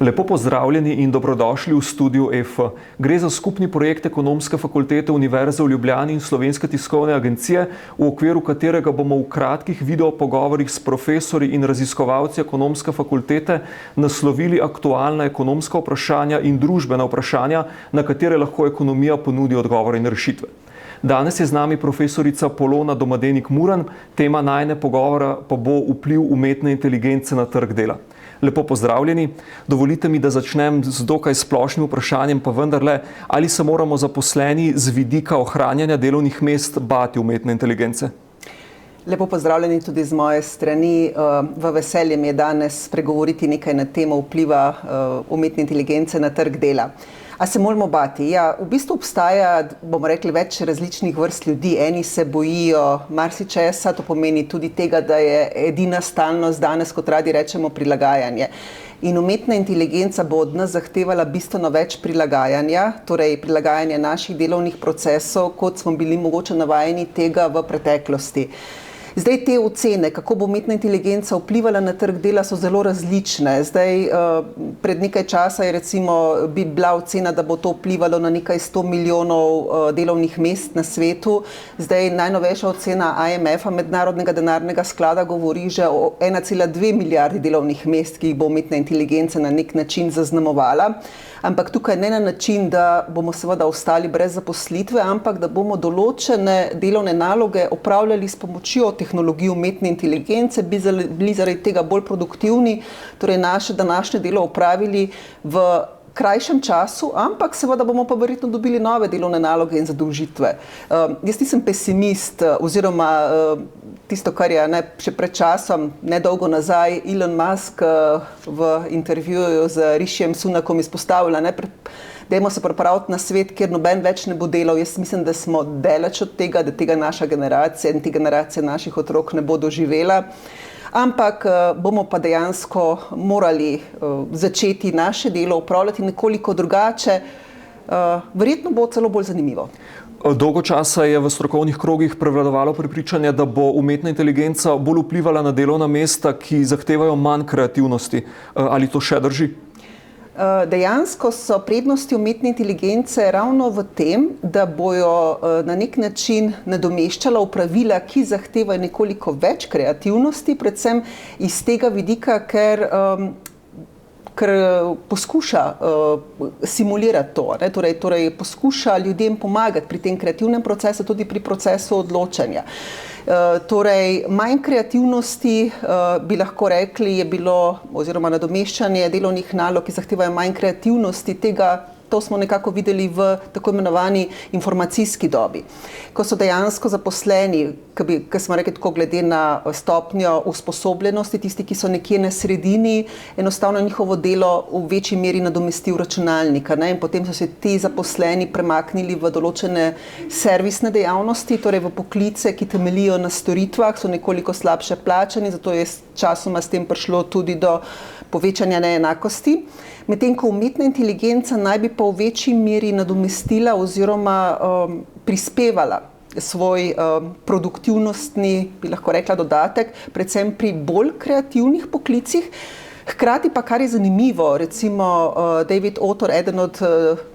Lepo pozdravljeni in dobrodošli v studiu EF. Gre za skupni projekt Ekonomske fakultete Univerze v Ljubljani in Slovenske tiskovne agencije, v okviru katerega bomo v kratkih video pogovorih s profesorji in raziskovalci Ekonomske fakultete naslovili aktualna ekonomska vprašanja in družbena vprašanja, na katere lahko ekonomija ponudi odgovore in rešitve. Danes je z nami profesorica Polona Domadenik-Muran, tema najine pogovora pa bo vpliv umetne inteligence na trg dela. Lepo pozdravljeni. Dovolite mi, da začnem z dokaj splošnim vprašanjem, pa vendarle, ali se moramo zaposleni z vidika ohranjanja delovnih mest bati umetne inteligence? Lepo pozdravljeni tudi z moje strani. V veselje mi je danes spregovoriti nekaj na temo vpliva umetne inteligence na trg dela. A se moramo bati? Ja, v bistvu obstaja, bomo rekli, več različnih vrst ljudi. Eni se bojijo marsičesa, to pomeni tudi tega, da je edina stalnost danes, kot radi rečemo, prilagajanje. In umetna inteligenca bo od nas zahtevala bistveno več prilagajanja, torej prilagajanja naših delovnih procesov, kot smo bili mogoče navajeni tega v preteklosti. Zdaj te ocene, kako bo umetna inteligenca vplivala na trg dela, so zelo različne. Zdaj, pred nekaj časa je recimo bi bila ocena, da bo to vplivalo na nekaj 100 milijonov delovnih mest na svetu. Zdaj najnovejša ocena IMF-a, Mednarodnega denarnega sklada, govori že o 1,2 milijardi delovnih mest, ki jih bo umetna inteligenca na nek način zaznamovala. Ampak tukaj ne na način, da bomo seveda ostali brez zaposlitve, ampak da bomo določene delovne naloge opravljali s pomočjo tehnologij umetne inteligence, bili zaradi tega bolj produktivni, torej naše današnje delo opravili v krajšem času, ampak seveda bomo pa verjetno dobili nove delovne naloge in zadolžitve. Jaz nisem pesimist, oziroma tisto, kar je še pred časom, nedolgo nazaj, Elon Musk v intervjuju z Rishijem Sunakom izpostavila, dajmo se pripraviti na svet, kjer noben več ne bo delal. Jaz mislim, da smo daleč od tega, da tega naša generacija in te generacije naših otrok ne bo doživela. Ampak bomo pa dejansko morali začeti naše delo upravljati nekoliko drugače. Verjetno bo celo bolj zanimivo. Dolgo časa je v strokovnih krogih prevladovalo prepričanje, da bo umetna inteligenca bolj vplivala na delovna mesta, ki zahtevajo manj kreativnosti. Ali to še drži? Dejansko so prednosti umetne inteligence ravno v tem, da bojo na nek način nadomeščala opravila, ki zahtevajo nekoliko več kreativnosti, predvsem iz tega vidika, ker poskuša simulirati to, torej poskuša ljudem pomagati pri tem kreativnem procesu, tudi pri procesu odločanja. Torej, manj kreativnosti, bi lahko rekli, je bilo, oziroma nadomeščanje delovnih nalog, ki zahtevajo manj kreativnosti, to smo nekako videli v tako imenovani informacijski dobi. Ko so dejansko zaposleni, ki smo rekli tako glede na stopnjo usposobljenosti, tisti, ki so nekje na sredini, enostavno njihovo delo v večji meri nadomestil računalnik, in potem so se ti zaposleni premaknili v določene servisne dejavnosti, torej v poklice, ki temeljijo na storitvah, so nekoliko slabše plačani, zato je časoma s tem prišlo tudi do povečanja neenakosti. Medtem ko umetna inteligenca naj bi pa v večji meri nadomestila oziroma prispevala svoj produktivnostni, bi lahko rekla, dodatek, predvsem pri bolj kreativnih poklicih. Hkrati pa, kar je zanimivo, recimo David Autor, eden od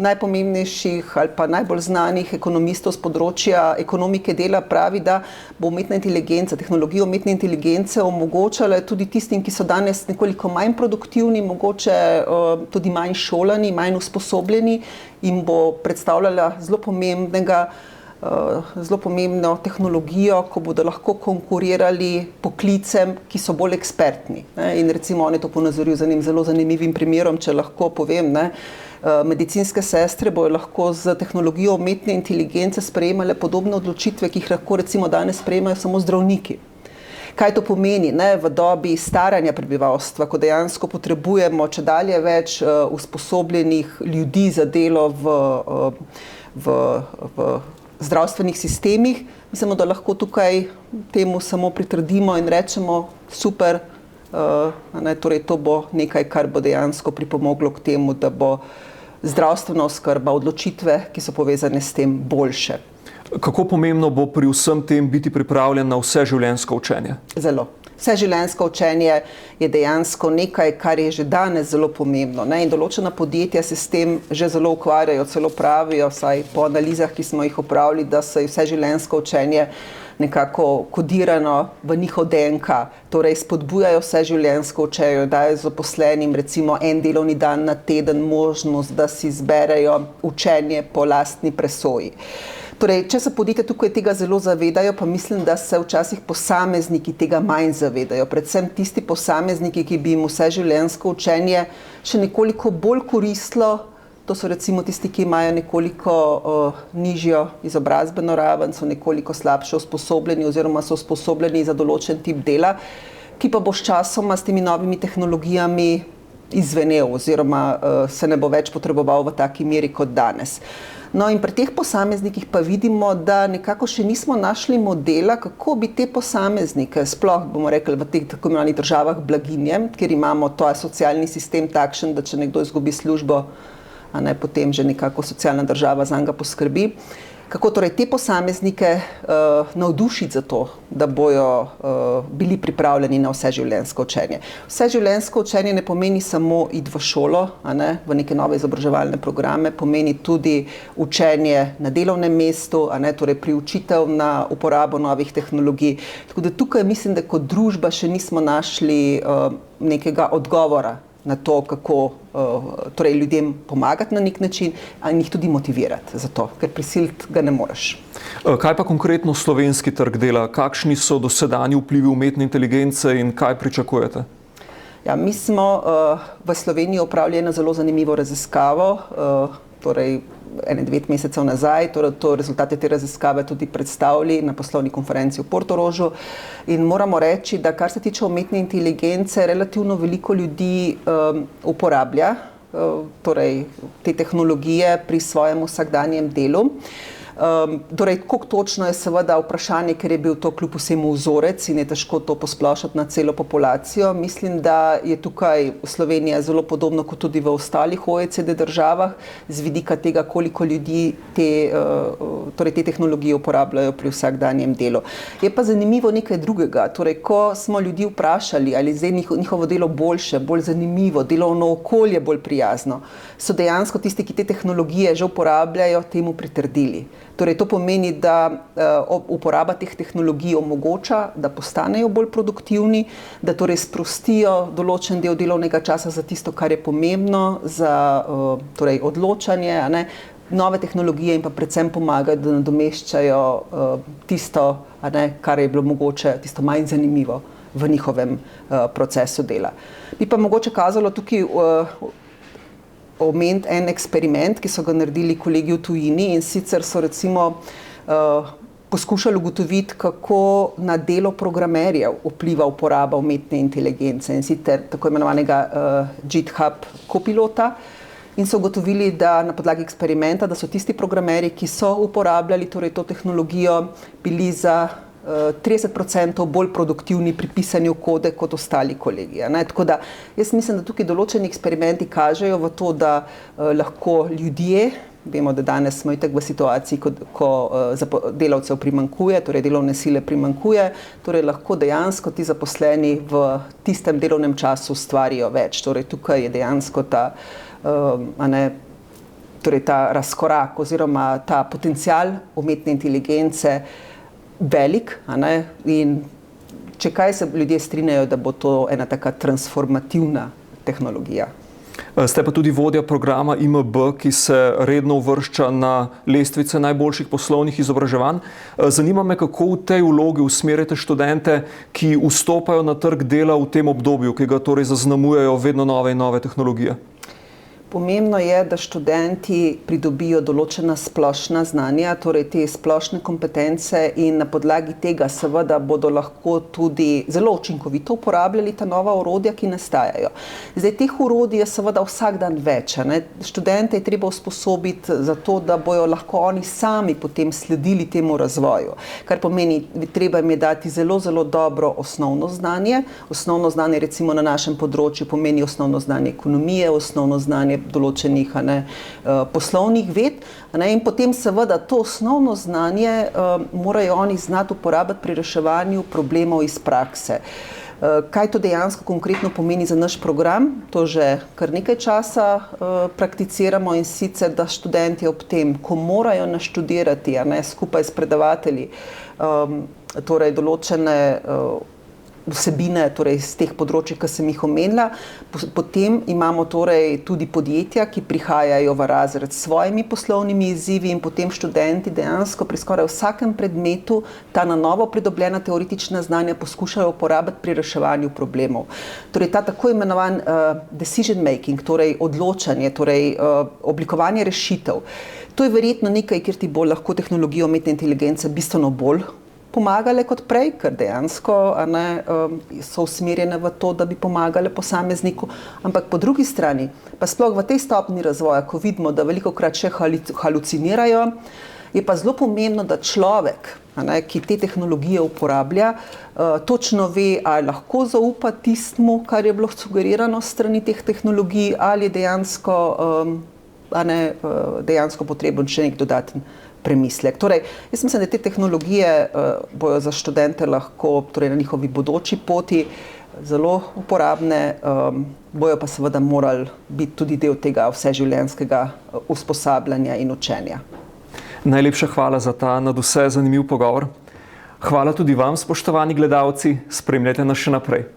najpomembnejših ali pa najbolj znanih ekonomistov z področja ekonomike dela, pravi, da bo umetna inteligenca, tehnologija umetne inteligence omogočala tudi tistim, ki so danes nekoliko manj produktivni, mogoče tudi manj šolani, manj usposobljeni, in bo predstavljala zelo pomembno tehnologijo, ko bodo lahko konkurirali poklicem, ki so bolj ekspertni. In recimo on je to ponazoril z enim zelo zanimivim primerom, če lahko povem, medicinske sestre bojo lahko z tehnologijo umetne inteligence sprejemale podobne odločitve, ki jih lahko recimo danes sprejemajo samo zdravniki. Kaj to pomeni v dobi staranja prebivalstva, ko dejansko potrebujemo čedalje več usposobljenih ljudi za delo v zdravstvenih sistemih. Mislimo, da lahko tukaj temu samo pritrdimo in rečemo super, torej to bo nekaj, kar bo dejansko pripomoglo k temu, da bo zdravstvena oskrba, odločitve, ki so povezane s tem, boljše. Kako pomembno bo pri vsem tem biti pripravljen na vse življenjsko učenje? Zelo. Vseživljenjsko učenje je dejansko nekaj, kar je že danes zelo pomembno, ne? In določena podjetja se s tem že zelo ukvarjajo, celo pravijo, vsaj po analizah, ki smo jih opravili, da se je vseživljenjsko učenje nekako kodirano v njihov DNK, torej spodbujajo vseživljenjsko učenje, dajo zaposlenim recimo en delovni dan na teden možnost, da si izberejo učenje po lastni presoji. Torej, če se podjetja tukaj tega zelo zavedajo, pa mislim, da se včasih posamezniki tega manj zavedajo. Predvsem tisti posamezniki, ki bi jim vseživljenjsko učenje še nekoliko bolj koristilo, to so recimo tisti, ki imajo nekoliko nižjo izobrazbeno raven, so nekoliko slabše usposobljeni oziroma so usposobljeni za določen tip dela, ki pa bo sčasoma s temi novimi tehnologijami izvenel oziroma se ne bo več potreboval v taki meri kot danes. No in pri teh posameznikih pa vidimo, da nekako še nismo našli modela, kako bi te posameznike, sploh bomo rekli v teh tako imenovanih državah blaginje, kjer imamo ta socialni sistem takšen, da če nekdo izgubi službo, potem že nekako socialna država zanj poskrbi. Kako torej te posameznike navdušiti za to, da bojo bili pripravljeni na vseživljenjsko učenje. Vseživljenjsko učenje ne pomeni samo iti v šolo, v neke nove izobraževalne programe, pomeni tudi učenje na delovnem mestu, torej priučitev na uporabo novih tehnologij. Tako da tukaj mislim, da kot družba še nismo našli nekega odgovora na to, kako torej ljudem pomagati na nek način in jih tudi motivirati za to, ker prisiliti ga ne moreš. Kaj pa konkretno slovenski trg dela? Kakšni so dosedanji vplivi umetne inteligence in kaj pričakujete? Ja, mi smo v Sloveniji opravili eno zelo zanimivo raziskavo, torej 9 mesecev nazaj, torej rezultate te raziskave tudi predstavili na poslovni konferenci v Portorožu in moramo reči, da kar se tiče umetne inteligence, relativno veliko ljudi uporablja torej te tehnologije pri svojem vsakdanjem delu. Torej, koliko točno je seveda vprašanje, ker je bil to kljub vsemu vzorec in je težko to posplošati na celo populacijo. Mislim, da je tukaj Slovenija zelo podobno kot tudi v ostalih OECD državah z vidika tega, koliko ljudi te tehnologije uporabljajo pri vsakdanjem delu. Je pa zanimivo nekaj drugega. Torej, ko smo ljudi vprašali, ali je njihovo delo boljše, bolj zanimivo, delovno okolje bolj prijazno, so dejansko tisti, ki te tehnologije že uporabljajo, temu pritrdili. Torej, to pomeni, da uporaba teh tehnologij omogoča, da postanejo bolj produktivni, da torej sprostijo določen del delovnega časa za tisto, kar je pomembno, za torej odločanje, nove tehnologije in pa predvsem pomagajo, da nadomeščajo tisto, kar je bilo mogoče, tisto manj zanimivo v njihovem procesu dela. Bi pa mogoče kazalo tukaj omeniti en eksperiment, ki so ga naredili kolegi v tujini in sicer so recimo poskušali ugotoviti, kako na delo programerjev vpliva uporaba umetne inteligence in sicer tako imenovanega GitHub Copilota in so ugotovili, da na podlagi eksperimenta, da so tisti programerji, ki so uporabljali torej to tehnologijo, bili za 30% bolj produktivni pri pisanju kode kot ostali kolegi. Tako da jaz mislim, da tukaj določeni eksperimenti kažejo v to, da lahko ljudje, vemo, da danes smo itak v situaciji, ko delavcev primanjkuje, torej delovne sile primanjkuje, torej lahko dejansko ti zaposleni v tistem delovnem času ustvarijo več. Torej tukaj je dejansko ta razkorak oziroma ta potencial umetne inteligence velik, in če kaj se ljudje strinjajo, da bo to ena taka transformativna tehnologija. Ste pa tudi vodja programa IMB, ki se redno uvršča na lestvice najboljših poslovnih izobraževanj. Zanima me, kako v tej vlogi usmerjate študente, ki vstopajo na trg dela v tem obdobju, ki ga torej zaznamujejo vedno nove in nove tehnologije. Pomembno je, da študenti pridobijo določena splošna znanja, torej te splošne kompetence in na podlagi tega seveda bodo lahko tudi zelo učinkovito uporabljali ta nova orodja, ki nastajajo. Zdaj, teh orodij je seveda vsak dan več. Študente je treba usposobiti za to, da bojo lahko oni sami potem sledili temu razvoju. Kar pomeni, treba jim je dati zelo, zelo dobro osnovno znanje. Osnovno znanje recimo na našem področju pomeni osnovno znanje ekonomije, osnovno znanje določenih poslovnih ved, in potem seveda to osnovno znanje morajo oni znati uporabiti pri reševanju problemov iz prakse. Kaj to dejansko konkretno pomeni za naš program? To že kar nekaj časa prakticiramo, in sicer, da študenti ob tem, ko morajo naštudirati, skupaj s predavatelji, torej določene vsebine, torej z teh področij, ki sem jih omenila. Potem imamo torej tudi podjetja, ki prihajajo v razred s svojimi poslovnimi izzivi, in potem študenti dejansko pri skoraj vsakem predmetu ta na novo pridobljena teoretična znanja poskušajo uporabiti pri reševanju problemov. Torej ta tako imenovan decision making, torej odločanje, torej oblikovanje rešitev. To je verjetno nekaj, kjer ti bo lahko tehnologija umetne inteligence bistveno bolj pomagale kot prej, ker dejansko so usmerjene v to, da bi pomagale posamezniku, ampak po drugi strani, pa sploh v tej stopni razvoja, ko vidimo, da velikokrat še halucinirajo, je pa zelo pomembno, da človek, ki te tehnologije uporablja, točno ve, ali lahko zaupa tistmu, kar je bilo sugerirano s strani teh tehnologij, ali je dejansko potreben še nek dodaten premislek. Torej, jaz mislim, da te tehnologije bojo za študente lahko, torej na njihovi bodoči poti, zelo uporabne, bojo pa seveda morali biti tudi del tega vseživljenjskega usposabljanja in učenja. Najlepša hvala za ta nadvse zanimiv pogovor. Hvala tudi vam, spoštovani gledalci, spremljajte nas še naprej.